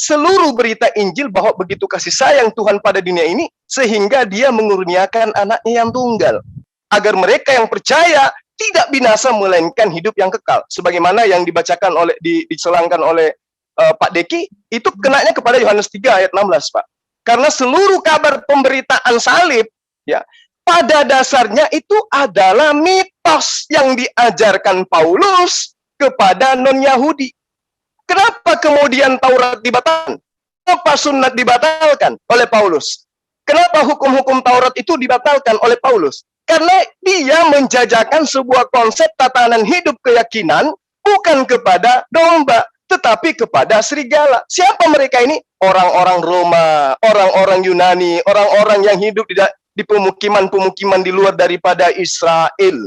seluruh berita Injil bahwa begitu kasih sayang Tuhan pada dunia ini, sehingga dia mengurniakan anaknya yang tunggal. Agar mereka yang percaya tidak binasa, melainkan hidup yang kekal. Sebagaimana yang dibacakan oleh, diselangkan oleh Pak Deki, itu kenanya kepada Yohanes 3 ayat 16, Pak. Karena seluruh kabar pemberitaan salib, ya, pada dasarnya itu adalah mitos yang diajarkan Paulus kepada non-Yahudi. Kenapa kemudian Taurat dibatalkan? Kenapa sunat dibatalkan oleh Paulus? Kenapa hukum-hukum Taurat itu dibatalkan oleh Paulus? Karena dia menjajakan sebuah konsep tatanan hidup keyakinan bukan kepada domba, tetapi kepada serigala. Siapa mereka ini? Orang-orang Roma, orang-orang Yunani, orang-orang yang hidup di pemukiman-pemukiman di luar daripada Israel.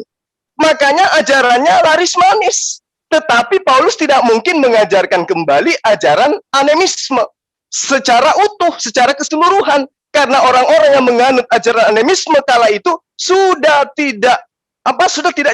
Makanya ajarannya laris manis. Tetapi Paulus tidak mungkin mengajarkan kembali ajaran animisme secara utuh, secara keseluruhan. Karena orang-orang yang menganut ajaran animisme kala itu sudah tidak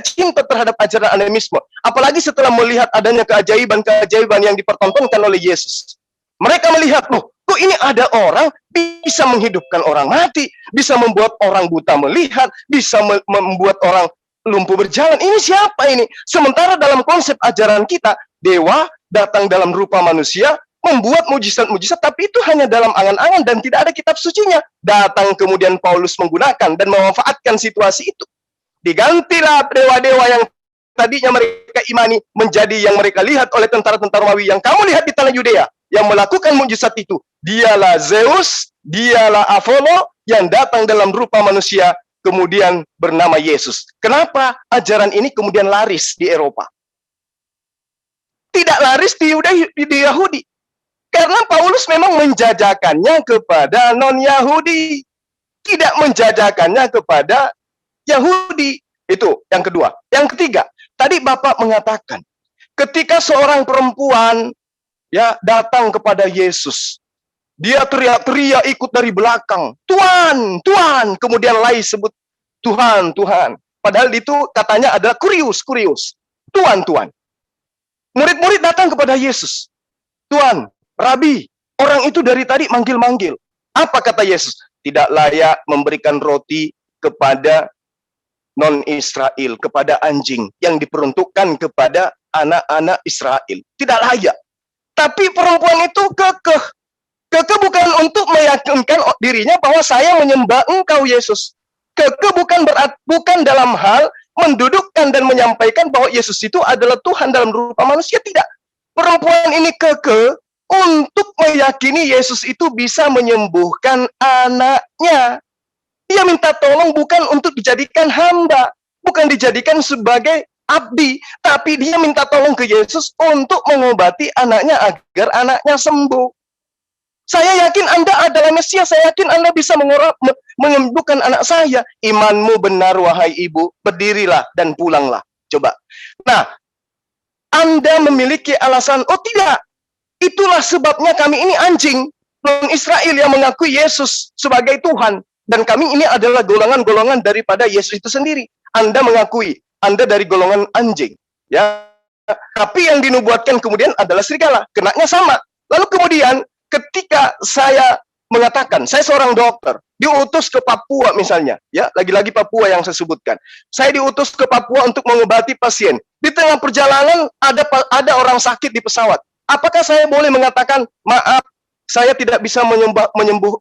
cinta terhadap ajaran animisme. Apalagi setelah melihat adanya keajaiban-keajaiban yang dipertontonkan oleh Yesus. Mereka melihat, loh, kok ini ada orang bisa menghidupkan orang mati, bisa membuat orang buta melihat, bisa membuat orang lumpuh berjalan. Ini siapa ini? Sementara dalam konsep ajaran kita, dewa datang dalam rupa manusia, membuat mujizat-mujizat, tapi itu hanya dalam angan-angan dan tidak ada kitab sucinya. Datang kemudian Paulus menggunakan dan memanfaatkan situasi itu. Digantilah dewa-dewa yang tadinya mereka imani menjadi yang mereka lihat oleh tentara-tentara Romawi yang kamu lihat di tanah Yudea, yang melakukan mujizat itu. Dialah Zeus, dialah Apollo yang datang dalam rupa manusia, kemudian bernama Yesus. Kenapa ajaran ini kemudian laris di Eropa? Tidak laris di Yahudi. Karena Paulus memang menjajakannya kepada non-Yahudi. Tidak menjajakannya kepada Yahudi. Itu yang kedua. Yang ketiga, tadi Bapak mengatakan, ketika seorang perempuan ya datang kepada Yesus, dia teriak-teriak ikut dari belakang, Tuhan, Tuhan. Kemudian lain sebut Tuhan, Tuhan. Padahal itu katanya adalah kurius, Tuhan, Tuhan. Murid-murid datang kepada Yesus. Tuhan, Rabi, orang itu dari tadi manggil-manggil. Apa kata Yesus? Tidak layak memberikan roti kepada non-Israel, kepada anjing yang diperuntukkan kepada anak-anak Israel. Tidak layak. Tapi perempuan itu kekeh. Kekeh bukan untuk meyakinkan dirinya bahwa saya menyembah Engkau, Yesus. Kekeh bukan dalam hal mendudukkan dan menyampaikan bahwa Yesus itu adalah Tuhan dalam rupa manusia. Tidak. Perempuan ini kekeh untuk meyakini Yesus itu bisa menyembuhkan anaknya. Dia minta tolong bukan untuk dijadikan hamba, bukan dijadikan sebagai abdi, tapi dia minta tolong ke Yesus untuk mengobati anaknya agar anaknya sembuh. Saya yakin Anda adalah Mesias, saya yakin Anda bisa menyembuhkan anak saya. Imanmu benar, wahai ibu, berdirilah dan pulanglah. Coba. Nah, Anda memiliki alasan, oh tidak, itulah sebabnya kami ini anjing, orang Israel yang mengakui Yesus sebagai Tuhan. Dan kami ini adalah golongan-golongan daripada Yesus itu sendiri. Anda mengakui, Anda dari golongan anjing. Ya, tapi yang dinubuatkan kemudian adalah serigala. Kenanya sama. Lalu kemudian, ketika saya mengatakan, saya seorang dokter, diutus ke Papua misalnya. Ya, lagi-lagi Papua yang saya sebutkan. Saya diutus ke Papua untuk mengobati pasien. Di tengah perjalanan, ada orang sakit di pesawat. Apakah saya boleh mengatakan, maaf, saya tidak bisa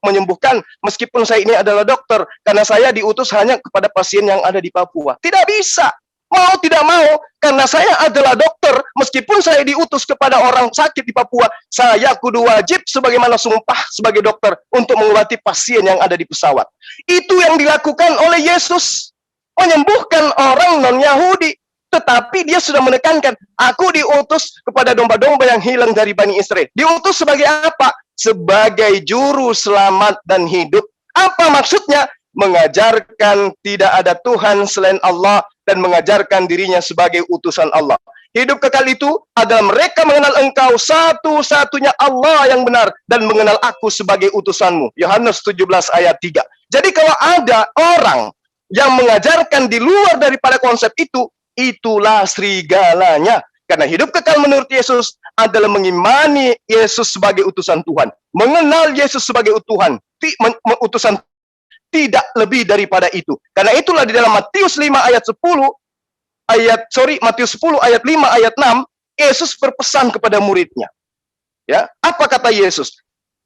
menyembuhkan meskipun saya ini adalah dokter, karena saya diutus hanya kepada pasien yang ada di Papua? Tidak bisa. Mau tidak mau, karena saya adalah dokter, meskipun saya diutus kepada orang sakit di Papua, saya kudu wajib sebagaimana sumpah sebagai dokter untuk mengobati pasien yang ada di pesawat. Itu yang dilakukan oleh Yesus, menyembuhkan orang non-Yahudi. Tetapi dia sudah menekankan, aku diutus kepada domba-domba yang hilang dari Bani Israel. Diutus sebagai apa? Sebagai juru selamat dan hidup. Apa maksudnya? Mengajarkan tidak ada Tuhan selain Allah dan mengajarkan dirinya sebagai utusan Allah. Hidup kekal itu adalah mereka mengenal engkau satu-satunya Allah yang benar dan mengenal aku sebagai utusanmu. Yohanes 17 ayat 3. Jadi kalau ada orang yang mengajarkan di luar daripada konsep itu, itulah serigalanya. Karena hidup kekal menurut Yesus adalah mengimani Yesus sebagai utusan Tuhan, mengenal Yesus sebagai utusan, tidak lebih daripada itu. Karena itulah di dalam Matius 5 ayat 10 Matius 10 ayat 5 ayat 6, Yesus berpesan kepada muridnya. Ya, apa kata Yesus?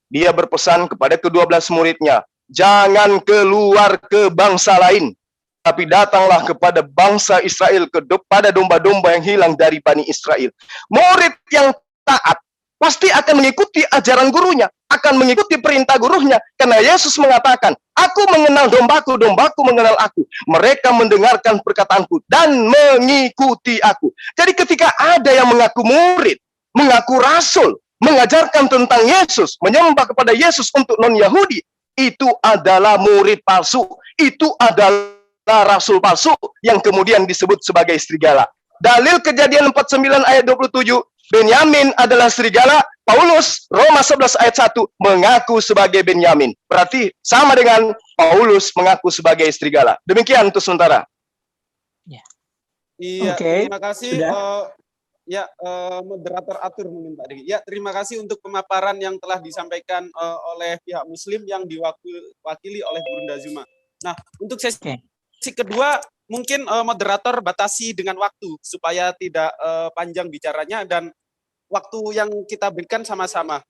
Dia berpesan kepada ke-12 muridnya, jangan keluar ke bangsa lain, tapi datanglah kepada bangsa Israel, kepada domba-domba yang hilang dari Bani Israel. Murid yang taat pasti akan mengikuti ajaran gurunya, akan mengikuti perintah gurunya, karena Yesus mengatakan, aku mengenal dombaku, dombaku mengenal aku, mereka mendengarkan perkataanku dan mengikuti aku. Jadi ketika ada yang mengaku murid, mengaku rasul, mengajarkan tentang Yesus, menyembah kepada Yesus untuk non-Yahudi, itu adalah murid palsu, itu adalah rasul palsu yang kemudian disebut sebagai serigala. Dalil Kejadian 49 ayat 27, Benyamin adalah serigala. Paulus, Roma 11 ayat 1, mengaku sebagai Benyamin. Berarti sama dengan Paulus mengaku sebagai serigala. Demikian untuk sementara. Iya, Oke, terima kasih. Moderator atur mungkin Pak Deki. Ya, terima kasih untuk pemaparan yang telah disampaikan oleh pihak Muslim yang diwakili oleh Bunda Zuma. Nah, untuk sesi kedua, mungkin moderator batasi dengan waktu supaya tidak panjang bicaranya dan waktu yang kita berikan sama-sama.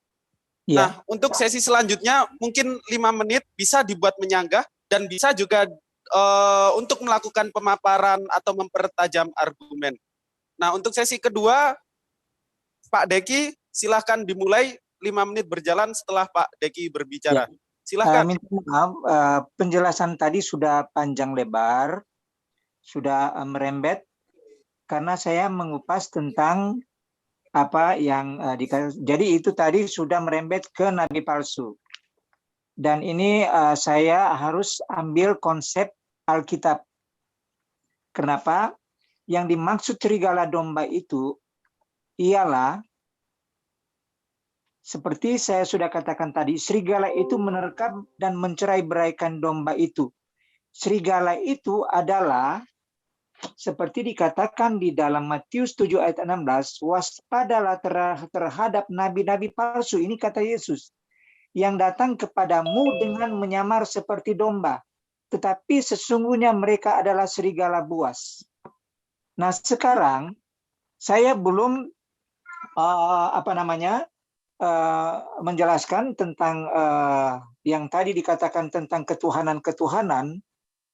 Nah, untuk sesi selanjutnya mungkin 5 menit bisa dibuat menyanggah dan bisa juga untuk melakukan pemaparan atau mempertajam argumen. Nah, untuk sesi kedua, Pak Deki, silahkan dimulai. 5 menit berjalan setelah Pak Deki berbicara. Silahkan. Minta maaf, penjelasan tadi sudah panjang lebar, sudah merembet, karena saya mengupas tentang apa yang jadi itu tadi sudah merembet ke nabi palsu. Dan ini saya harus ambil konsep Alkitab. Kenapa? Yang dimaksud serigala domba itu ialah seperti saya sudah katakan tadi, serigala itu menerkam dan mencerai-beraikan domba itu. Serigala itu adalah seperti dikatakan di dalam Matius 7 ayat 16, waspadalah terhadap nabi-nabi palsu, ini kata Yesus, yang datang kepadamu dengan menyamar seperti domba, tetapi sesungguhnya mereka adalah serigala buas. Nah, sekarang saya belum menjelaskan tentang yang tadi dikatakan tentang ketuhanan,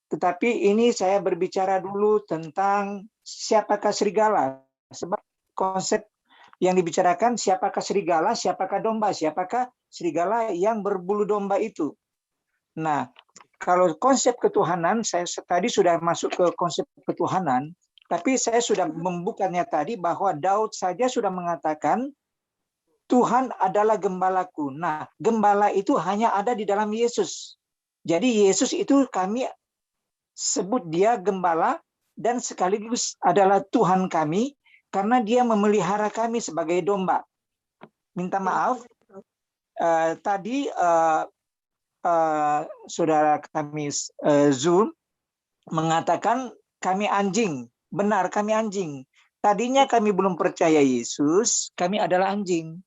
tetapi ini saya berbicara dulu tentang siapakah serigala. Sebab konsep yang dibicarakan siapakah serigala, siapakah domba, siapakah serigala yang berbulu domba itu. Nah, kalau konsep ketuhanan, saya tadi sudah masuk ke konsep ketuhanan, tapi saya sudah membukanya tadi bahwa Daud saja sudah mengatakan, Tuhan adalah gembalaku. Nah, gembala itu hanya ada di dalam Yesus. Jadi Yesus itu kami sebut dia gembala dan sekaligus adalah Tuhan kami karena dia memelihara kami sebagai domba. Minta maaf, tadi saudara kami Zoom mengatakan kami anjing. Benar, kami anjing. Tadinya kami belum percaya Yesus, kami adalah anjing.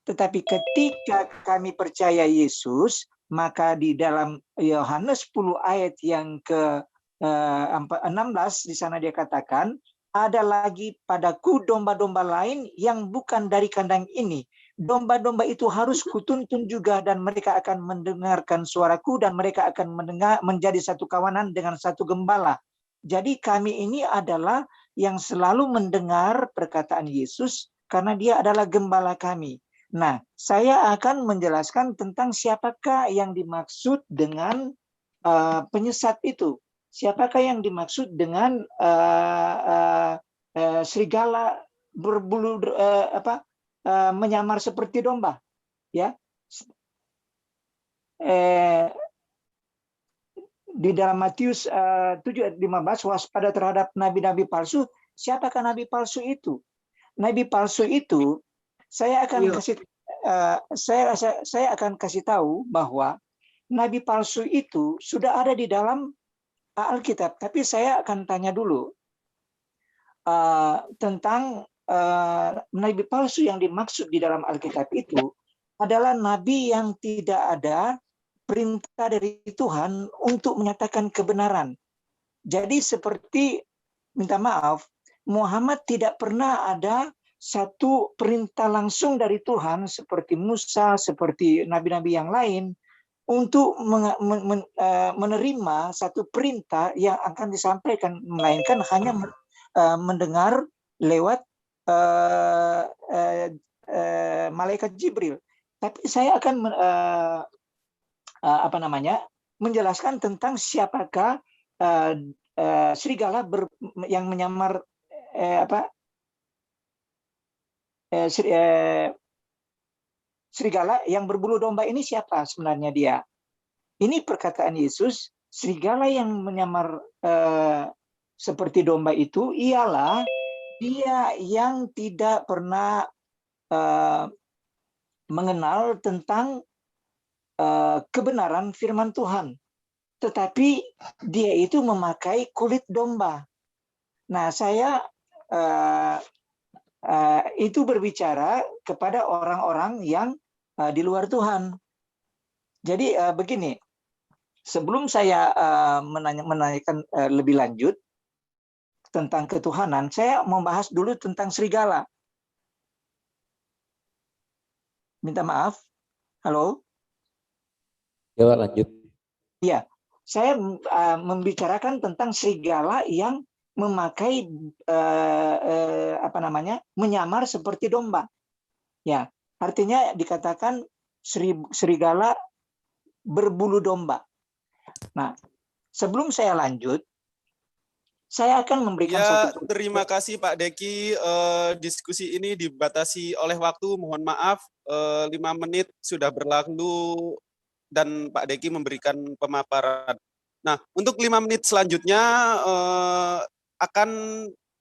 Tetapi ketika kami percaya Yesus, maka di dalam Yohanes 10 ayat yang ke-16 di sana dia katakan, ada lagi padaku domba-domba lain yang bukan dari kandang ini. Domba-domba itu harus kutuntun juga dan mereka akan mendengarkan suaraku dan mereka akan menjadi satu kawanan dengan satu gembala. Jadi kami ini adalah yang selalu mendengar perkataan Yesus karena dia adalah gembala kami. Nah, saya akan menjelaskan tentang siapakah yang dimaksud dengan penyesat itu. Siapakah yang dimaksud dengan serigala berbulu menyamar seperti domba, ya? Di dalam Matius 7:15, waspada terhadap nabi-nabi palsu. Siapakah nabi palsu itu? Nabi palsu itu saya akan kasih tahu bahwa nabi palsu itu sudah ada di dalam Alkitab. Tapi saya akan tanya dulu tentang nabi palsu yang dimaksud di dalam Alkitab itu adalah nabi yang tidak ada perintah dari Tuhan untuk menyatakan kebenaran. Jadi seperti, minta maaf, Muhammad tidak pernah ada satu perintah langsung dari Tuhan seperti Musa, seperti nabi-nabi yang lain untuk menerima satu perintah yang akan disampaikan, melainkan hanya mendengar lewat malaikat Jibril. Tapi saya akan menjelaskan tentang siapakah serigala yang menyamar serigala yang berbulu domba ini siapa sebenarnya dia. Ini perkataan Yesus, serigala yang menyamar seperti domba itu ialah dia yang tidak pernah mengenal tentang kebenaran firman Tuhan. Tetapi dia itu memakai kulit domba. Nah, saya itu berbicara kepada orang-orang yang di luar Tuhan. Jadi begini, sebelum saya menanyakan lebih lanjut tentang ketuhanan, saya membahas dulu tentang serigala. Minta maaf. Halo? Ya, Pak, lanjut. Iya, saya membicarakan tentang serigala yang memakai menyamar seperti domba. Ya, artinya dikatakan serigala berbulu domba. Nah, sebelum saya lanjut, saya akan memberikan satu. Terima kasih Pak Deki. Diskusi ini dibatasi oleh waktu. Mohon maaf, 5 menit sudah berlalu dan Pak Deki memberikan pemaparan. Nah, untuk 5 menit selanjutnya akan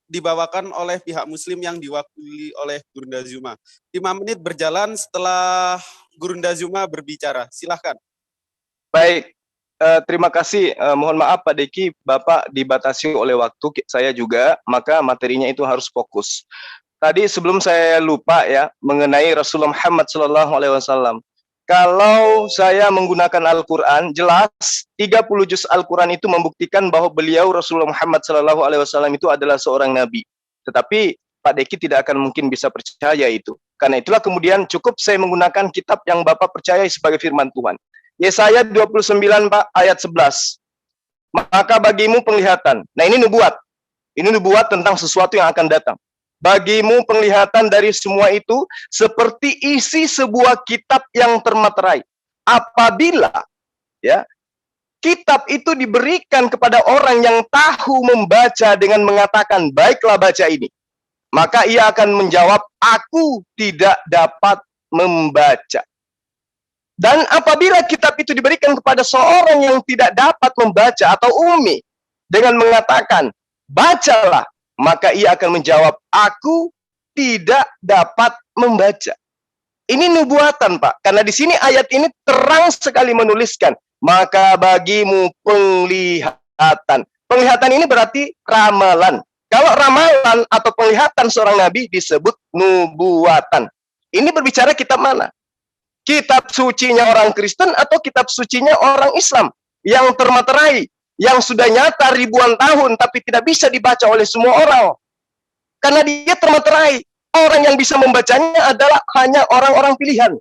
dibawakan oleh pihak Muslim yang diwakili oleh Gurunda Zuma. 5 menit berjalan setelah Gurunda Zuma berbicara. Silahkan. Baik, terima kasih. Mohon maaf Pak Deki, Bapak dibatasi oleh waktu, saya juga, maka materinya itu harus fokus. Tadi sebelum saya lupa ya, mengenai Rasulullah Muhammad SAW. Kalau saya menggunakan Al-Quran, jelas 30 juz Al-Quran itu membuktikan bahwa beliau Rasulullah Muhammad SAW itu adalah seorang nabi. Tetapi Pak Deki tidak akan mungkin bisa percaya itu. Karena itulah kemudian cukup saya menggunakan kitab yang Bapak percayai sebagai firman Tuhan. Yesaya 29 Pak ayat 11. Maka bagimu penglihatan. Nah, ini nubuat. Ini nubuat tentang sesuatu yang akan datang. Bagimu penglihatan dari semua itu seperti isi sebuah kitab yang termaterai. Apabila ya kitab itu diberikan kepada orang yang tahu membaca dengan mengatakan, baiklah baca ini, maka ia akan menjawab, aku tidak dapat membaca. Dan apabila kitab itu diberikan kepada seorang yang tidak dapat membaca atau ummi dengan mengatakan, bacalah, maka ia akan menjawab, aku tidak dapat membaca. Ini nubuatan, Pak. Karena di sini ayat ini terang sekali menuliskan, maka bagimu penglihatan. Penglihatan ini berarti ramalan. Kalau ramalan atau penglihatan seorang nabi disebut nubuatan. Ini berbicara kitab mana? Kitab sucinya orang Kristen atau kitab sucinya orang Islam yang termaterai, yang sudah nyata ribuan tahun tapi tidak bisa dibaca oleh semua orang. Karena dia termaterai. Orang yang bisa membacanya adalah hanya orang-orang pilihan.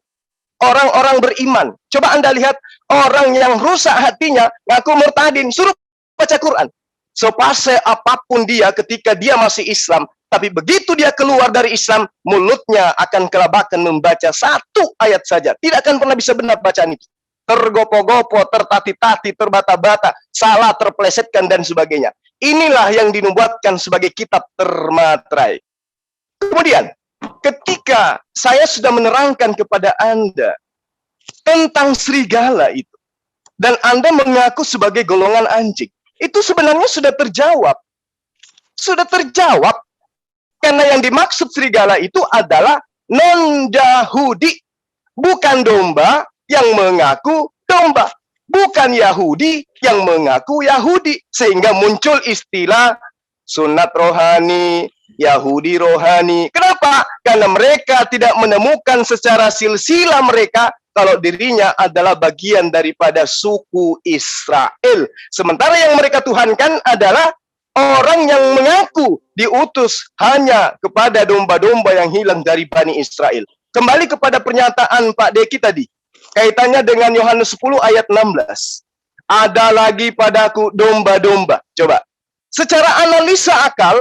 Orang-orang beriman. Coba Anda lihat orang yang rusak hatinya, ngaku murtadin, suruh baca Quran. Sepase apapun dia ketika dia masih Islam, tapi begitu dia keluar dari Islam, mulutnya akan kelabakan membaca satu ayat saja. Tidak akan pernah bisa benar bacaan itu. Tergopo-gopo, tertati-tati, terbata-bata, salah, terpelesetkan, dan sebagainya. Inilah yang dinubuatkan sebagai kitab termaterai. Kemudian, ketika saya sudah menerangkan kepada Anda tentang serigala itu, dan Anda mengaku sebagai golongan anjing, itu sebenarnya sudah terjawab. Sudah terjawab, karena yang dimaksud serigala itu adalah non-Yahudi, bukan domba yang mengaku domba, bukan Yahudi yang mengaku Yahudi, sehingga muncul istilah sunat rohani, Yahudi rohani. Kenapa? Karena mereka tidak menemukan secara silsilah mereka kalau dirinya adalah bagian daripada suku Israel. Sementara yang mereka tuhankan adalah orang yang mengaku diutus hanya kepada domba-domba yang hilang dari Bani Israel. Kembali kepada pernyataan Pak Deki tadi, kaitannya dengan Yohanes 10 ayat 16. Ada lagi padaku domba-domba. Coba. Secara analisa akal,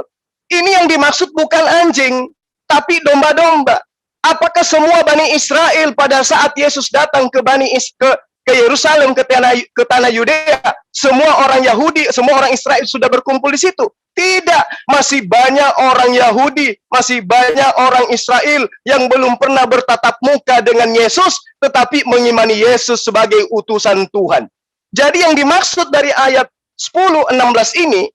ini yang dimaksud bukan anjing, tapi domba-domba. Apakah semua Bani Israel pada saat Yesus datang ke Yerusalem, ke tanah Yudea, semua orang Yahudi, semua orang Israel sudah berkumpul di situ? Tidak, masih banyak orang Yahudi, masih banyak orang Israel yang belum pernah bertatap muka dengan Yesus, tetapi mengimani Yesus sebagai utusan Tuhan. Jadi yang dimaksud dari ayat 10-16 ini,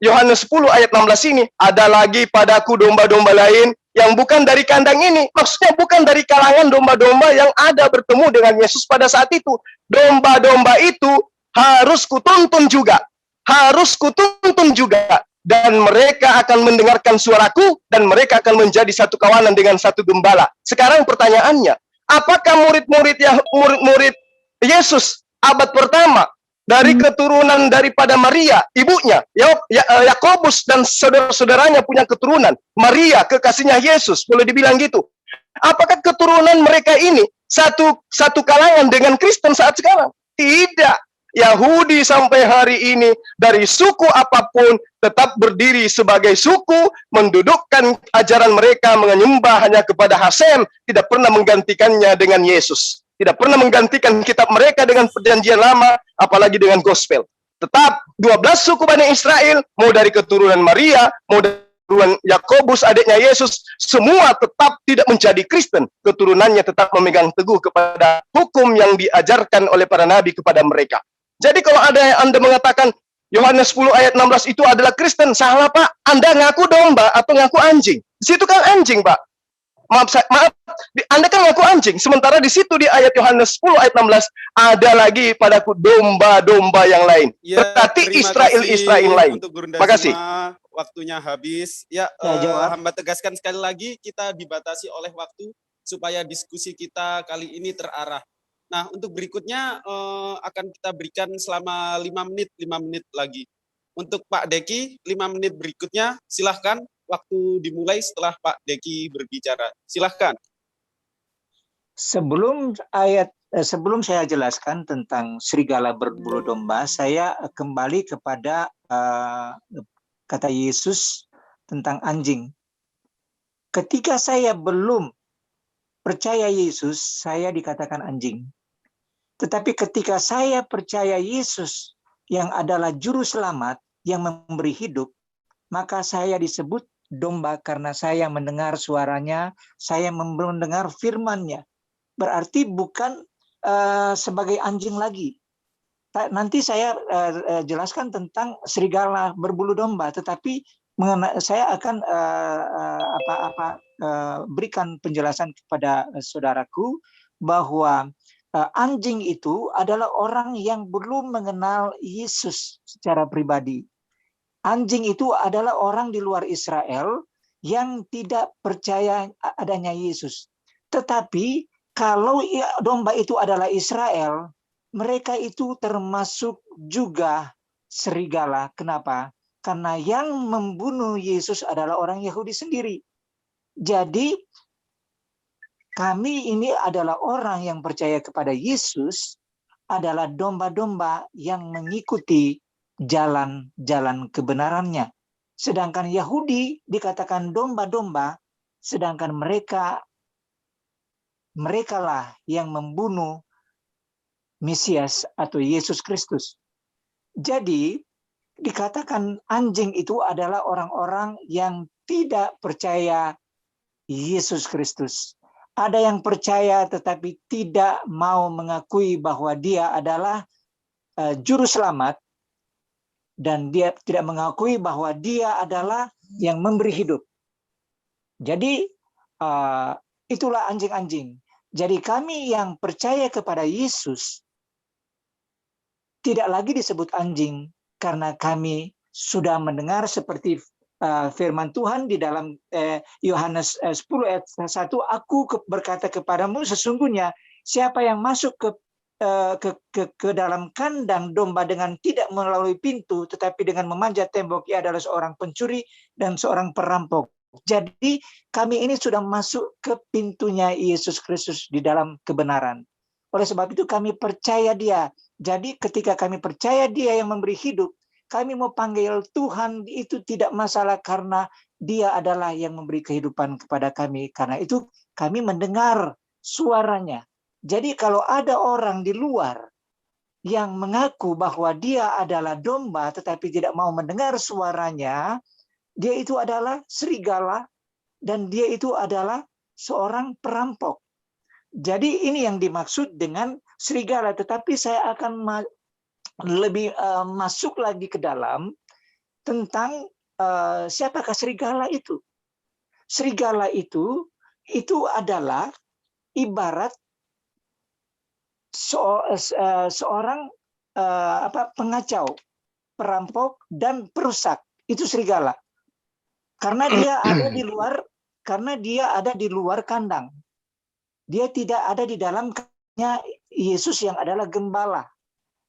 Yohanes 10 ayat 16 ini, ada lagi padaku domba-domba lain yang bukan dari kandang ini. Maksudnya bukan dari kalangan domba-domba yang ada bertemu dengan Yesus pada saat itu. Domba-domba itu harus kutuntun juga. Harus kutuntun juga. Dan mereka akan mendengarkan suaraku, dan mereka akan menjadi satu kawanan dengan satu gembala. Sekarang pertanyaannya, apakah murid-murid Yesus abad pertama dari keturunan daripada Maria, ibunya, Yakobus dan saudara-saudaranya punya keturunan. Maria, kekasihnya Yesus, boleh dibilang gitu. Apakah keturunan mereka ini satu kalangan dengan Kristen saat sekarang? Tidak. Yahudi sampai hari ini dari suku apapun tetap berdiri sebagai suku, mendudukkan ajaran mereka menyembah hanya kepada Hasem, tidak pernah menggantikannya dengan Yesus. Tidak pernah menggantikan kitab mereka dengan perjanjian lama, apalagi dengan gospel. Tetap 12 suku Bani Israel, mau dari keturunan Maria, mau dari keturunan Yakobus, adiknya Yesus, semua tetap tidak menjadi Kristen. Keturunannya tetap memegang teguh kepada hukum yang diajarkan oleh para nabi kepada mereka. Jadi kalau ada yang Anda mengatakan Yohanes 10 ayat 16 itu adalah Kristen, salah Pak. Anda ngaku domba atau ngaku anjing. Di situ kan anjing Pak. Maaf, Anda kan ngaku anjing. Sementara di situ di ayat Yohanes 10 ayat 16 ada lagi padaku domba-domba yang lain. Ya, berarti Israel lain. Terima kasih. Waktunya habis. Ya, hamba tegaskan sekali lagi kita dibatasi oleh waktu supaya diskusi kita kali ini terarah. Nah, untuk berikutnya akan kita berikan selama 5 menit lagi. Untuk Pak Deki, 5 menit berikutnya silahkan. Waktu dimulai setelah Pak Deki berbicara. Silahkan. Sebelum saya jelaskan tentang serigala berbulu domba, saya kembali kepada kata Yesus tentang anjing. Ketika saya belum percaya Yesus, saya dikatakan anjing. Tetapi ketika saya percaya Yesus yang adalah juru selamat, yang memberi hidup, maka saya disebut domba karena saya mendengar suaranya, saya mendengar firman-Nya. Berarti bukan sebagai anjing lagi. Nanti saya jelaskan tentang serigala berbulu domba, tetapi saya akan berikan penjelasan kepada saudaraku bahwa anjing itu adalah orang yang belum mengenal Yesus secara pribadi. Anjing itu adalah orang di luar Israel yang tidak percaya adanya Yesus. Tetapi kalau domba itu adalah Israel, mereka itu termasuk juga serigala. Kenapa? Karena yang membunuh Yesus adalah orang Yahudi sendiri. Jadi kami ini adalah orang yang percaya kepada Yesus, adalah domba-domba yang mengikuti jalan-jalan kebenarannya. Sedangkan Yahudi dikatakan domba-domba, sedangkan merekalah yang membunuh Mesias atau Yesus Kristus. Jadi dikatakan anjing itu adalah orang-orang yang tidak percaya Yesus Kristus. Ada yang percaya tetapi tidak mau mengakui bahwa dia adalah juru selamat, dan dia tidak mengakui bahwa dia adalah yang memberi hidup. Jadi itulah anjing-anjing. Jadi kami yang percaya kepada Yesus tidak lagi disebut anjing karena kami sudah mendengar seperti firman Tuhan di dalam Yohanes 10 ayat 1, aku berkata kepadamu, sesungguhnya siapa yang masuk ke dalam kandang domba dengan tidak melalui pintu, tetapi dengan memanjat tembok, ia adalah seorang pencuri dan seorang perampok. Jadi kami ini sudah masuk ke pintunya Yesus Kristus di dalam kebenaran. Oleh sebab itu kami percaya Dia. Jadi ketika kami percaya Dia yang memberi hidup, kami mau panggil Tuhan itu tidak masalah karena Dia adalah yang memberi kehidupan kepada kami. Karena itu kami mendengar suaranya. Jadi kalau ada orang di luar yang mengaku bahwa dia adalah domba tetapi tidak mau mendengar suaranya, dia itu adalah serigala dan dia itu adalah seorang perampok. Jadi ini yang dimaksud dengan serigala. Tetapi saya akan lebih masuk lagi ke dalam tentang siapakah serigala itu. Serigala itu adalah ibarat seorang pengacau, perampok dan perusak. Itu serigala. Karena dia ada di luar kandang. Dia tidak ada di dalam kandangnya Yesus yang adalah gembala.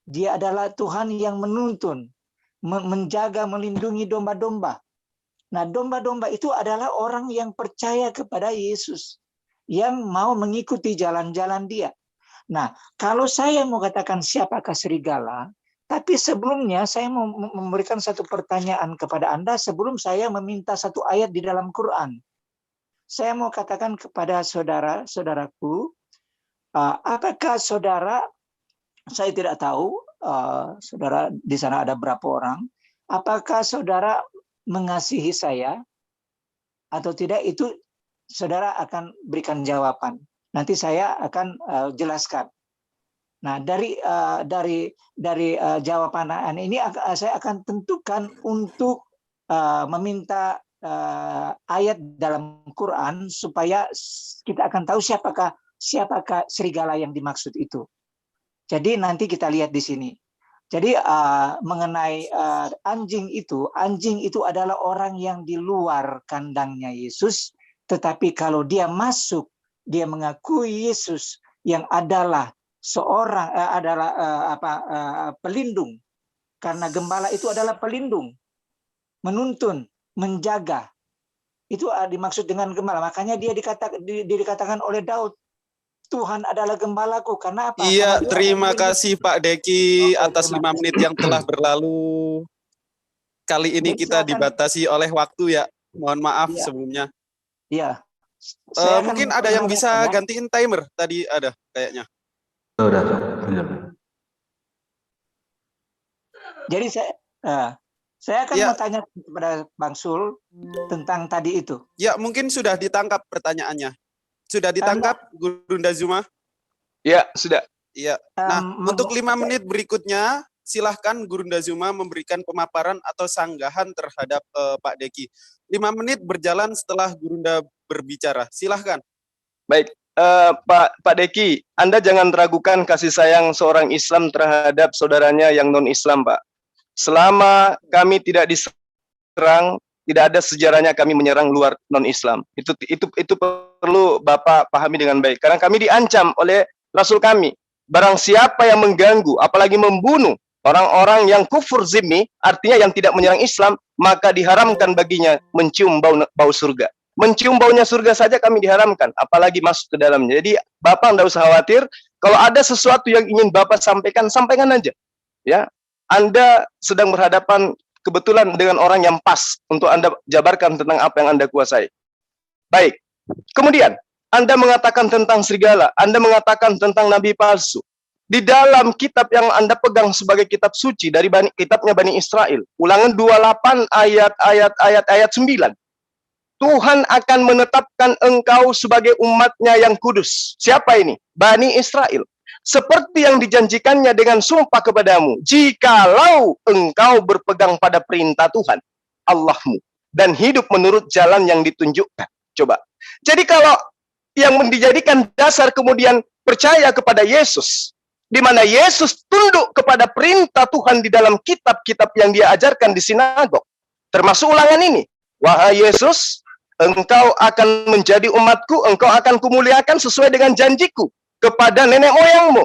Dia adalah Tuhan yang menuntun, menjaga, melindungi domba-domba. Nah, domba-domba itu adalah orang yang percaya kepada Yesus, yang mau mengikuti jalan-jalan Dia. Nah, kalau saya mau katakan siapakah serigala, tapi sebelumnya saya mau memberikan satu pertanyaan kepada Anda sebelum saya meminta satu ayat di dalam Quran. Saya mau katakan kepada saudara-saudaraku, apakah saudara, saya tidak tahu, saudara di sana ada berapa orang, apakah saudara mengasihi saya atau tidak, itu saudara akan berikan jawaban. Nanti saya akan jelaskan. Nah, dari jawaban ini saya akan tentukan untuk meminta ayat dalam Quran supaya kita akan tahu siapakah serigala yang dimaksud itu. Jadi nanti kita lihat di sini. Jadi mengenai anjing itu adalah orang yang di luar kandangnya Yesus, tetapi kalau dia masuk, dia mengakui Yesus yang adalah seorang pelindung. Karena gembala itu adalah pelindung, menuntun, menjaga. Itu dimaksud dengan gembala. Makanya dia dikatakan oleh Daud, Tuhan adalah gembalaku. Karena apa? Iya, Karena terima kasih Pak Deki atas 5 menit yang telah berlalu. Kali ini kita dibatasi oleh waktu ya. Mohon maaf sebelumnya. Iya. Mungkin ada yang bisa gantiin timer. Tadi ada kayaknya. Sudah. Jadi saya akan mau tanya kepada Bang Sul tentang tadi itu. Ya, mungkin sudah ditangkap pertanyaannya. Sudah ditangkap, Gurunda Zuma? Ya, sudah. Iya. Nah, untuk 5 menit berikutnya, silahkan Gurunda Zuma memberikan pemaparan atau sanggahan terhadap Pak Deki. 5 menit berjalan setelah Gurunda berbicara. Silahkan. Baik, Pak Deki, Anda jangan ragukan kasih sayang seorang Islam terhadap saudaranya yang non-Islam, Pak. Selama kami tidak diserang, tidak ada sejarahnya kami menyerang luar non-Islam. Itu perlu Bapak pahami dengan baik. Karena kami diancam oleh Rasul kami. Barang siapa yang mengganggu, apalagi membunuh orang-orang yang kufur zimmi, artinya yang tidak menyerang Islam, maka diharamkan baginya mencium bau surga. Mencium baunya surga saja kami diharamkan, apalagi masuk ke dalamnya. Jadi Bapak tidak usah khawatir. Kalau ada sesuatu yang ingin Bapak sampaikan, sampaikan aja. Ya, Anda sedang berhadapan kebetulan dengan orang yang pas untuk Anda jabarkan tentang apa yang Anda kuasai. Baik. Kemudian Anda mengatakan tentang serigala, Anda mengatakan tentang nabi palsu. Di dalam kitab yang Anda pegang sebagai kitab suci dari kitabnya Bani Israel, Ulangan 28 ayat 9. Tuhan akan menetapkan engkau sebagai umatnya yang kudus. Siapa ini? Bani Israel. Seperti yang dijanjikannya dengan sumpah kepadamu, jikalau engkau berpegang pada perintah Tuhan Allahmu dan hidup menurut jalan yang ditunjukkan. Coba. Jadi kalau yang dijadikan dasar kemudian percaya kepada Yesus, di mana Yesus tunduk kepada perintah Tuhan di dalam kitab-kitab yang dia ajarkan di sinagog, termasuk Ulangan ini. wahai Yesus, engkau akan menjadi umatku, engkau akan kumuliakan sesuai dengan janjiku kepada nenek moyangmu.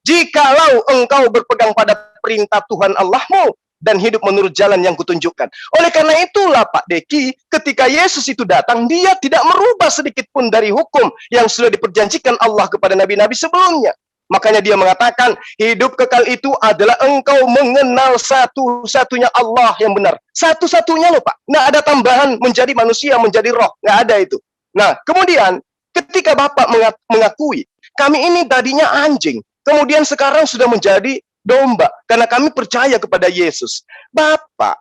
Jikalau engkau berpegang pada perintah Tuhan Allahmu dan hidup menurut jalan yang kutunjukkan. Oleh karena itulah Pak Deki, ketika Yesus itu datang, dia tidak merubah sedikit pun dari hukum yang sudah diperjanjikan Allah kepada nabi-nabi sebelumnya. Makanya dia mengatakan, hidup kekal itu adalah engkau mengenal satu-satunya Allah yang benar. Satu-satunya loh Pak. Nggak ada tambahan menjadi manusia, menjadi roh. Nggak ada itu. Nah, kemudian ketika Bapak mengakui, kami ini tadinya anjing, kemudian sekarang sudah menjadi domba, karena kami percaya kepada Yesus. Bapak,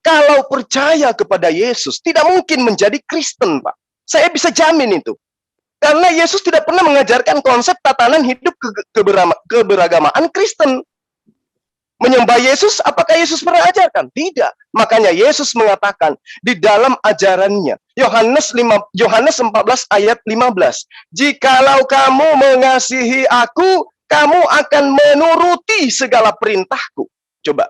kalau percaya kepada Yesus, tidak mungkin menjadi Kristen, Pak. Saya bisa jamin itu. Karena Yesus tidak pernah mengajarkan konsep tatanan hidup keberagamaan Kristen. Menyembah Yesus, apakah Yesus pernah ajarkan? Tidak. Makanya Yesus mengatakan di dalam ajarannya, Yohanes 14 ayat 15, jikalau kamu mengasihi aku, kamu akan menuruti segala perintahku. Coba,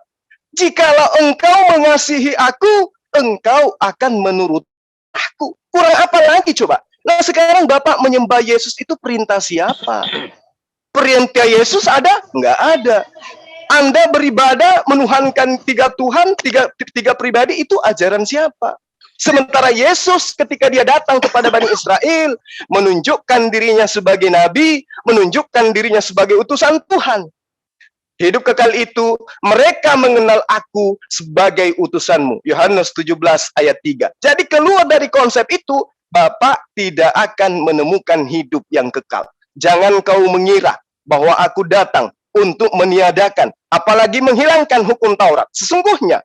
jikalau engkau mengasihi aku, engkau akan menuruti aku. Kurang apa lagi coba? Nah sekarang Bapak menyembah Yesus itu perintah siapa? Perintah Yesus ada? Enggak ada. Anda beribadah menuhankan tiga Tuhan, tiga pribadi, itu ajaran siapa? Sementara Yesus ketika dia datang kepada Bani Israel, menunjukkan dirinya sebagai nabi, menunjukkan dirinya sebagai utusan Tuhan. Hidup kekal itu, mereka mengenal aku sebagai utusanmu. Yohanes 17 ayat 3. Jadi keluar dari konsep itu, Bapak tidak akan menemukan hidup yang kekal. Jangan kau mengira bahwa aku datang untuk meniadakan, apalagi menghilangkan hukum Taurat. Sesungguhnya,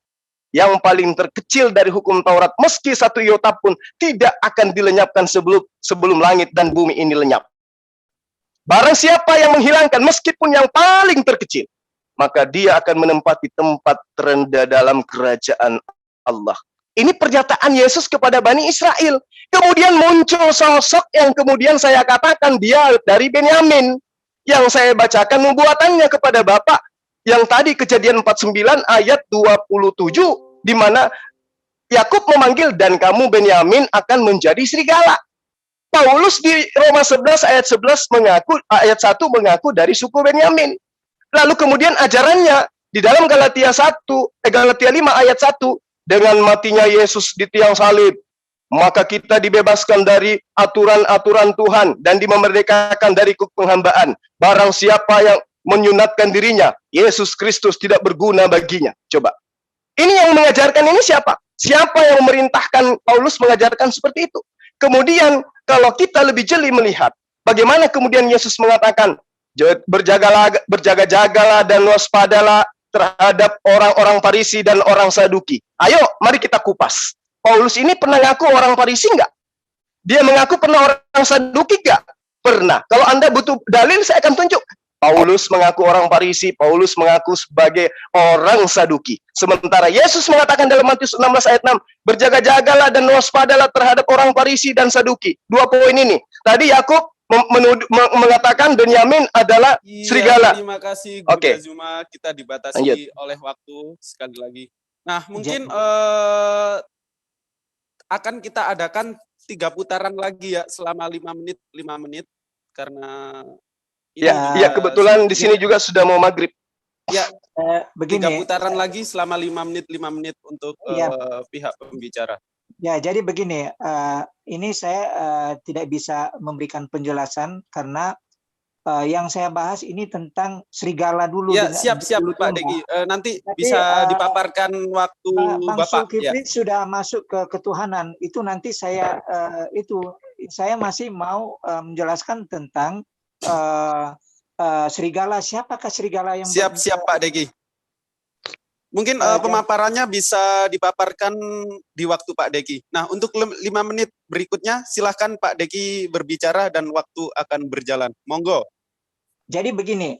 yang paling terkecil dari hukum Taurat, meski satu iota pun, tidak akan dilenyapkan sebelum langit dan bumi ini lenyap. Barang siapa yang menghilangkan, meskipun yang paling terkecil, maka dia akan menempati tempat terendah dalam kerajaan Allah. Ini pernyataan Yesus kepada Bani Israel. Kemudian muncul sosok yang kemudian saya katakan dia dari Benyamin. Yang saya bacakan nubuatannya kepada Bapak, yang tadi Kejadian 49 ayat 27, di mana Yakub memanggil, dan kamu Benyamin akan menjadi serigala. Paulus di Roma 11 ayat 11 mengaku, ayat 1 mengaku dari suku Benyamin. Lalu kemudian ajarannya di dalam Galatia 5 ayat 1, dengan matinya Yesus di tiang salib, maka kita dibebaskan dari aturan-aturan Tuhan dan dimerdekakan dari penghambaan. Barang siapa yang menyunatkan dirinya, Yesus Kristus tidak berguna baginya. Coba. Ini yang mengajarkan ini siapa? Siapa yang memerintahkan Paulus mengajarkan seperti itu? Kemudian kalau kita lebih jeli melihat, bagaimana kemudian Yesus mengatakan, berjaga-jagalah dan waspadalah terhadap orang-orang Farisi dan orang Saduki. Ayo, mari kita kupas. Paulus ini pernah ngaku orang Farisi enggak? Dia mengaku pernah orang Saduki enggak? Pernah. Kalau Anda butuh dalil, saya akan tunjuk. Paulus mengaku orang Farisi, Paulus mengaku sebagai orang Saduki. Sementara Yesus mengatakan dalam Matius 16 ayat 6, berjaga-jagalah dan waspadalah terhadap orang Farisi dan Saduki. Dua poin ini. Tadi Yakub mengatakan Benyamin adalah serigala. Terima kasih Guru Zuma, kita dibatasi oleh waktu sekali lagi. Nah, mungkin akan kita adakan 3 putaran lagi ya selama 5 menit karena ini kebetulan di sini juga sudah mau maghrib. Ya, begini. 3 putaran lagi selama 5 menit untuk pihak pembicara. Ya, jadi begini, ini saya tidak bisa memberikan penjelasan karena yang saya bahas ini tentang serigala dulu. Ya, siap Pak Deki. Nanti tapi, bisa dipaparkan waktu Bang Bapak. Zulkifli sudah masuk ke ketuhanan. Itu nanti saya saya masih mau menjelaskan tentang serigala. Siapakah serigala yang siap Pak Deki. Mungkin pemaparannya bisa dipaparkan di waktu Pak Deki. Nah, untuk 5 menit berikutnya, silahkan Pak Deki berbicara dan waktu akan berjalan. Monggo. Jadi begini,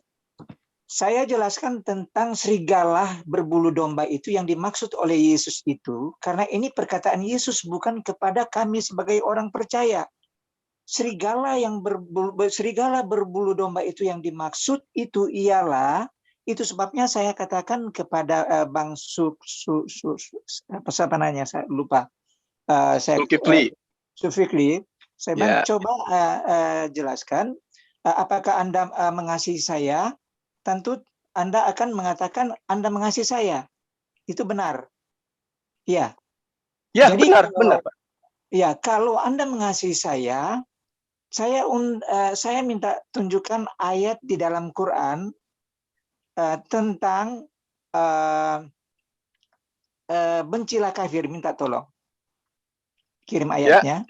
saya jelaskan tentang serigala berbulu domba itu yang dimaksud oleh Yesus itu, karena ini perkataan Yesus bukan kepada kami sebagai orang percaya. Serigala berbulu domba itu yang dimaksud itu ialah, itu sebabnya saya katakan kepada Bang saya lupa. saya Zulkifli. Zulkifli, saya bilang, Ya. coba jelaskan apakah Anda mengasihi saya? Tentu Anda akan mengatakan Anda mengasihi saya. Itu benar. Ya. Ya, Jadi benar, benar, Pak. ya, kalau Anda mengasihi saya minta tunjukkan ayat di dalam Quran tentang bencilah kafir, minta tolong. Kirim ayatnya.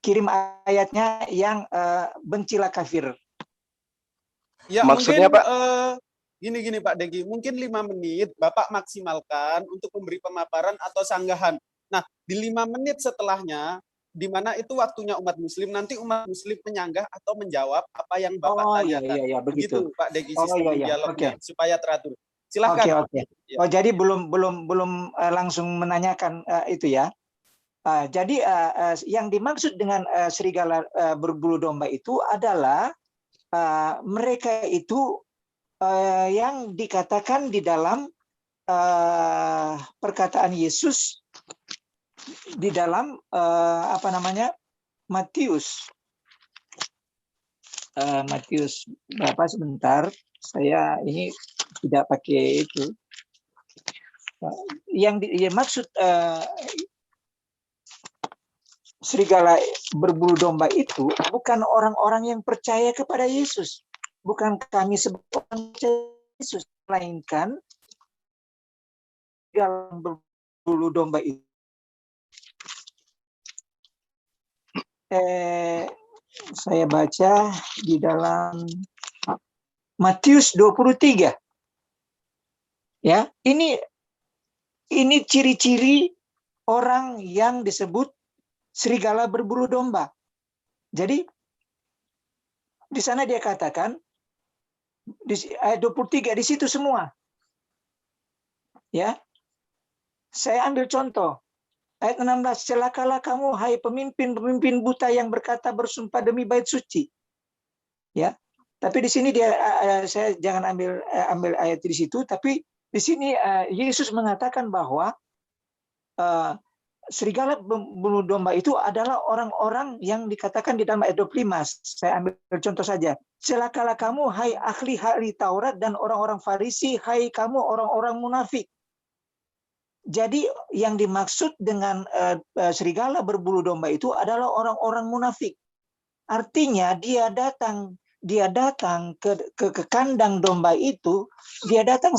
Kirim ayatnya yang bencilah kafir. Ya, Maksudnya, mungkin Pak? Gini Pak Degi, mungkin 5 menit Bapak maksimalkan untuk memberi pemaparan atau sanggahan. Nah, di 5 menit setelahnya, di mana itu waktunya umat Muslim, nanti umat Muslim menyanggah atau menjawab apa yang Bapak tanyakan. Iya, begitu. Begitu Pak Degi Oh sistem iya, dialognya, oke. supaya teratur. Silakan. Oke. Ya. Oh, jadi belum langsung menanyakan itu ya. Jadi yang dimaksud dengan serigala berbulu domba itu adalah mereka itu yang dikatakan di dalam perkataan Yesus di dalam Matius. Matius berapa, sebentar, saya ini tidak pakai itu. Yang maksud serigala berbulu domba itu bukan orang-orang yang percaya kepada Yesus, bukan kami sebagai orang percaya Yesus, melainkan serigala berbulu domba itu saya baca di dalam Matius 23. Ya, ini ciri-ciri orang yang disebut serigala berbulu domba. Jadi di sana dia katakan di ayat 23 di situ semua. Ya. Saya ambil contoh. Ayat 16, celakalah kamu hai pemimpin-pemimpin buta yang berkata bersumpah demi bait suci. Ya. Tapi di sini saya jangan ambil ayat di situ, tapi di sini Yesus mengatakan bahwa serigala berbulu domba itu adalah orang-orang yang dikatakan di dalam ayat 25. Saya ambil contoh saja. Celakalah kamu hai ahli-ahli Taurat dan orang-orang Farisi, hai kamu orang-orang munafik. Jadi yang dimaksud dengan serigala berbulu domba itu adalah orang-orang munafik. Artinya dia datang ke kandang domba itu, dia datang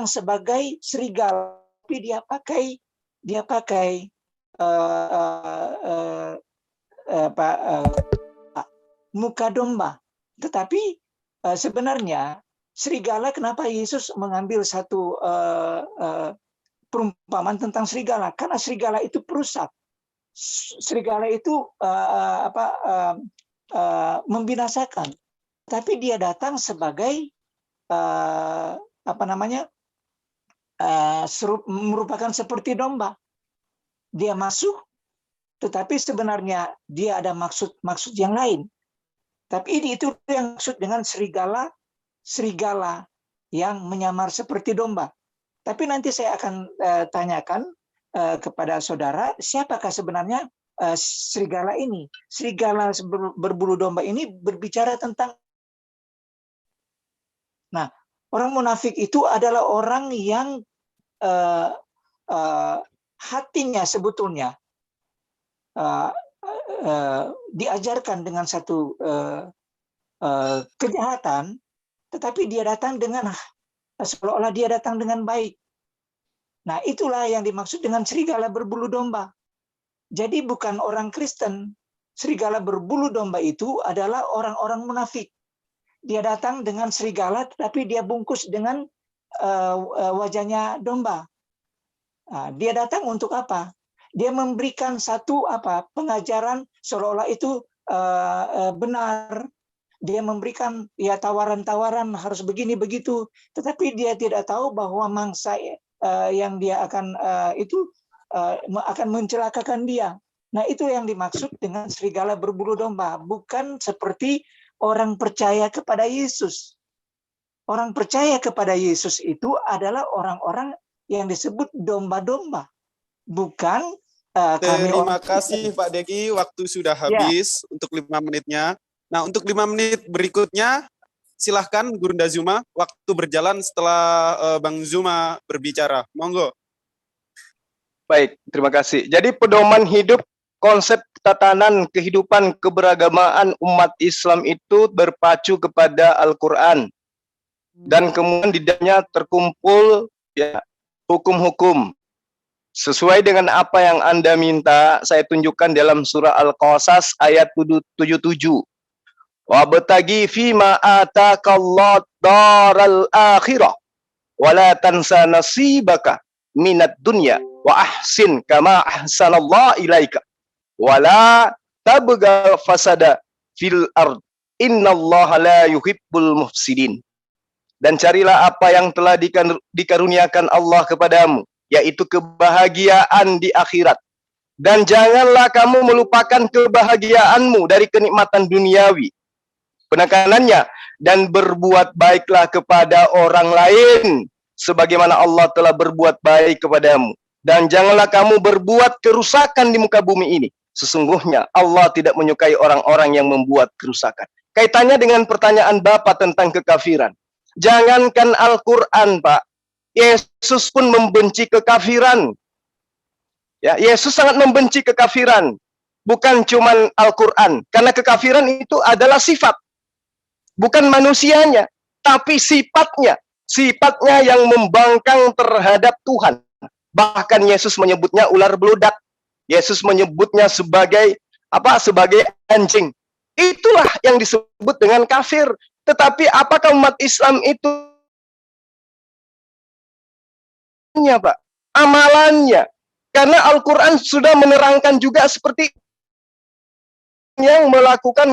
sebagai serigala, tapi dia pakai muka domba. Tetapi sebenarnya serigala, kenapa Yesus mengambil satu perumpamaan tentang serigala? Karena serigala itu perusak. Serigala itu membinasakan. Tapi dia datang sebagai merupakan seperti domba. Dia masuk, tetapi sebenarnya dia ada maksud yang lain. Tapi itu yang maksud dengan serigala yang menyamar seperti domba. Tapi nanti saya akan tanyakan kepada saudara, siapakah sebenarnya serigala ini? Serigala berbulu domba ini berbicara tentang. Nah, orang munafik itu adalah orang yang hatinya sebetulnya diajarkan dengan satu kejahatan, tetapi dia datang dengan seolah-olah dia datang dengan baik. Nah, itulah yang dimaksud dengan serigala berbulu domba. Jadi bukan orang Kristen. Serigala berbulu domba itu adalah orang-orang munafik. Dia datang dengan serigala, tetapi dia bungkus dengan wajahnya domba. Nah, dia datang untuk apa? Dia memberikan satu pengajaran seolah-olah itu benar. Dia memberikan tawaran-tawaran harus begini begitu, tetapi dia tidak tahu bahwa mangsa yang dia akan akan mencelakakan dia. Nah, itu yang dimaksud dengan serigala berbulu domba, bukan seperti orang percaya kepada Yesus. Orang percaya kepada Yesus itu adalah orang-orang yang disebut domba-domba. bukan kami Terima orang kasih Pak Deki, waktu sudah habis untuk 5 menitnya. Nah, untuk 5 menit berikutnya, silahkan Gurunda Zuma, waktu berjalan setelah Bang Zuma berbicara. Monggo. Baik, terima kasih. Jadi pedoman hidup, konsep tatanan kehidupan keberagamaan umat Islam itu berpacu kepada Al-Quran. Dan kemudian di dalamnya terkumpul ya hukum-hukum. Sesuai dengan apa yang Anda minta, saya tunjukkan dalam surah Al-Qasas ayat 77. Wabtagi fima atakallahu daral akhirah wala tansa nasibaka minad dunya wa ahsin kama ahsanallahu ilaika wala tabga fasada fil ard innallaha la yuhibbul mufsidin. Dan carilah apa yang telah dikaruniakan Allah kepadamu, yaitu kebahagiaan di akhirat. Dan janganlah kamu melupakan kebahagiaanmu dari kenikmatan duniawi. Penekanannya, dan berbuat baiklah kepada orang lain, sebagaimana Allah telah berbuat baik kepadamu. Dan janganlah kamu berbuat kerusakan di muka bumi ini. Sesungguhnya Allah tidak menyukai orang-orang yang membuat kerusakan. Kaitannya dengan pertanyaan Bapak tentang kekafiran. Jangankan Al-Quran, Pak. Yesus pun membenci kekafiran. Ya, Yesus sangat membenci kekafiran. Bukan cuma Al-Quran. Karena kekafiran itu adalah sifat. Bukan manusianya. Tapi sifatnya. Sifatnya yang membangkang terhadap Tuhan. Bahkan Yesus menyebutnya ular beludak. Yesus menyebutnya sebagai apa? Sebagai anjing. Itulah yang disebut dengan kafir. Tetapi apakah umat Islam itu Pak? Amalannya. Karena Al-Quran sudah menerangkan juga seperti yang melakukan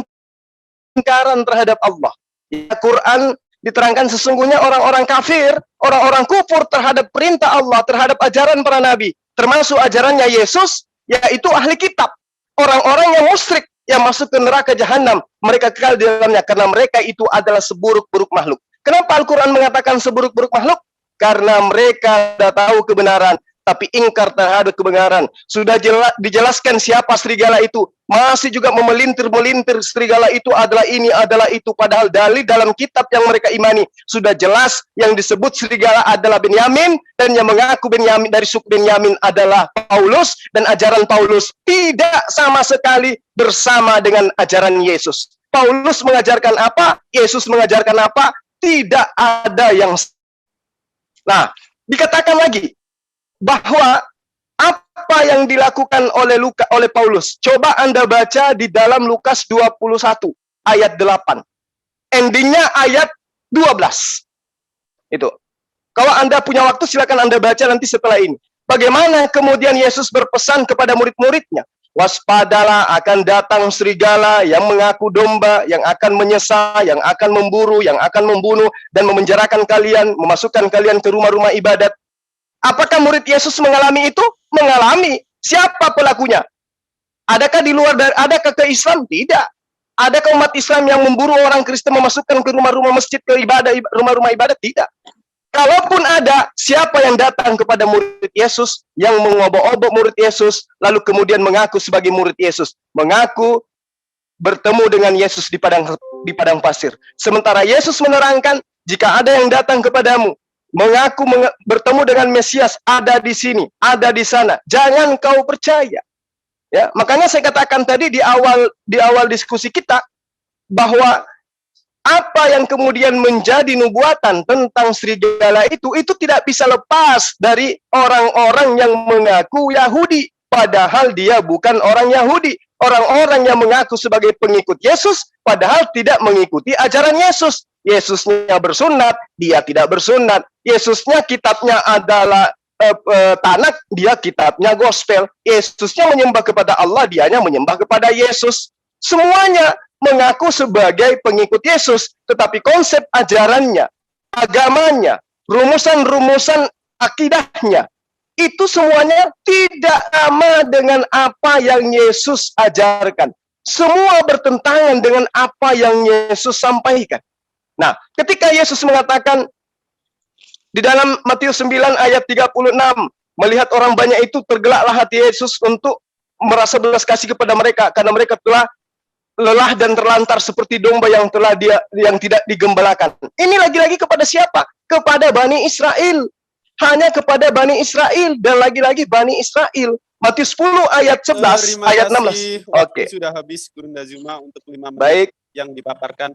ingkaran terhadap Allah. Al-Quran diterangkan sesungguhnya orang-orang kafir, orang-orang kufur terhadap perintah Allah, terhadap ajaran para nabi, termasuk ajarannya Yesus, yaitu ahli kitab. Orang-orang yang musyrik, yang masuk ke neraka jahanam, mereka kekal di dalamnya karena mereka itu adalah seburuk-buruk makhluk. Kenapa Al-Quran mengatakan seburuk-buruk makhluk? Karena mereka sudah tahu kebenaran, tapi ingkar terhadap kebenaran. Sudah dijelaskan siapa serigala itu, masih juga memelintir-melintir serigala itu adalah ini, adalah itu. Padahal dalil dalam kitab yang mereka imani sudah jelas yang disebut serigala adalah Benyamin, dan yang mengaku Benyamin dari suku Benyamin adalah Paulus, dan ajaran Paulus tidak sama sekali bersama dengan ajaran Yesus. Paulus mengajarkan apa? Yesus mengajarkan apa? Tidak ada yang. Nah, dikatakan lagi bahwa apa yang dilakukan oleh Paulus. Coba Anda baca di dalam Lukas 21 ayat 8. Endingnya ayat 12. Itu. Kalau Anda punya waktu silakan Anda baca nanti setelah ini. Bagaimana kemudian Yesus berpesan kepada murid-muridnya? Waspadalah, akan datang serigala yang mengaku domba, yang akan menyesal, yang akan memburu, yang akan membunuh, dan memenjarakan kalian, memasukkan kalian ke rumah-rumah ibadat. Apakah murid Yesus mengalami itu? Mengalami. Siapa pelakunya? Adakah di luar dari, adakah ke Islam? Tidak. Adakah umat Islam yang memburu orang Kristen memasukkan ke rumah-rumah masjid, ke ibadah, rumah-rumah ibadat? Tidak. Kalaupun ada, siapa yang datang kepada murid Yesus, yang mengobok-obok murid Yesus, lalu kemudian mengaku sebagai murid Yesus, mengaku bertemu dengan Yesus di padang pasir. Sementara Yesus menerangkan, jika ada yang datang kepadamu, mengaku bertemu dengan Mesias, ada di sini, ada di sana, jangan kau percaya. Ya, makanya saya katakan tadi di awal diskusi kita bahwa apa yang kemudian menjadi nubuatan tentang serigala itu tidak bisa lepas dari orang-orang yang mengaku Yahudi, padahal dia bukan orang Yahudi. Orang-orang yang mengaku sebagai pengikut Yesus, padahal tidak mengikuti ajaran Yesus. Yesusnya bersunat, dia tidak bersunat. Yesusnya kitabnya adalah Tanak, dia kitabnya gospel. Yesusnya menyembah kepada Allah, dianya menyembah kepada Yesus. Semuanya mengaku sebagai pengikut Yesus, tetapi konsep ajarannya, agamanya, rumusan-rumusan akidahnya, itu semuanya tidak sama dengan apa yang Yesus ajarkan. Semua bertentangan dengan apa yang Yesus sampaikan. Nah, ketika Yesus mengatakan di dalam Matius 9 ayat 36, Melihat orang banyak itu, tergelaklah hati Yesus untuk merasa belas kasih kepada mereka, karena mereka telah lelah dan terlantar seperti domba yang tidak digembalakan. Ini lagi-lagi kepada siapa? Kepada Bani Israel. Hanya kepada Bani Israel, dan lagi-lagi Bani Israel. Matius 10 ayat 11, Terima ayat kasih. 16. Oke. Waktu sudah habis Gurunda Zuma untuk 5 menit Baik. yang dipaparkan.